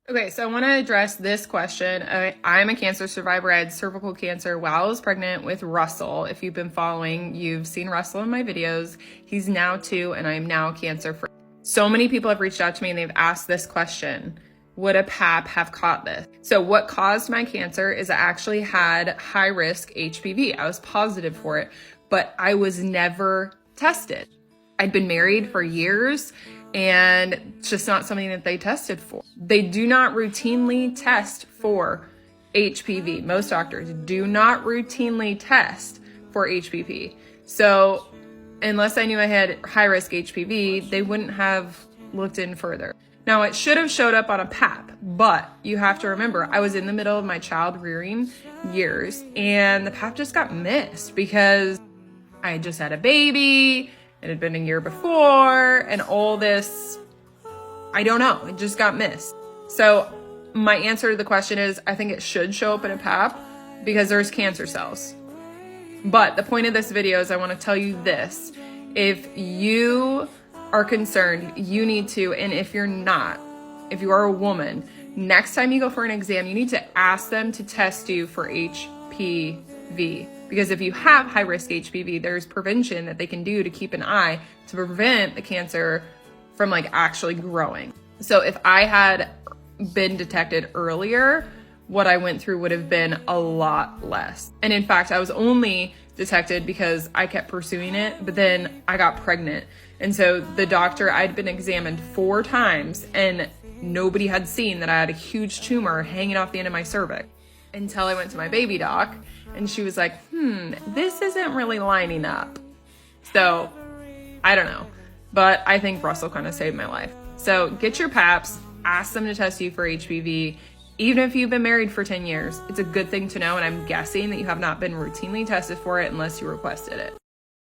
Okay, so I want to address this question. I'm a cancer survivor. I had cervical cancer while I was pregnant with Russell. If you've been following, you've seen Russell in my videos. He's now 2 and I'm now cancer free. So many people have reached out to me and they've asked this question. Would a PAP have caught this? So what caused my cancer is I actually had high risk HPV. I was positive for it, but I was never tested. I'd been married for years and it's just not something that they tested for. They do not routinely test for HPV. Most doctors do not routinely test for HPV. So unless I knew I had high risk HPV, they wouldn't have looked in further. Now it should have showed up on a PAP, but you have to remember I was in the middle of my child rearing years and the PAP just got missed because I had just had a baby. It had been a year before and all this, I don't know, it just got missed. So my answer to the question is I think it should show up in a PAP because there's cancer cells. But the point of this video is I want to tell you this. If you are concerned, you need to, and if you're not, if you are a woman, next time you go for an exam, you need to ask them to test you for HPV. Because if you have high risk HPV, there's prevention that they can do to keep an eye to prevent the cancer from actually growing. So if I had been detected earlier, what I went through would have been a lot less. And in fact, I was only detected because I kept pursuing it, but then I got pregnant. And so the doctor, I'd been examined 4 times and nobody had seen that I had a huge tumor hanging off the end of my cervix until I went to my baby doc and she was like, this isn't really lining up. So I don't know, but I think Russell kind of saved my life. So get your PAPs, ask them to test you for HPV. Even if you've been married for 10 years, it's a good thing to know. And I'm guessing that you have not been routinely tested for it unless you requested it.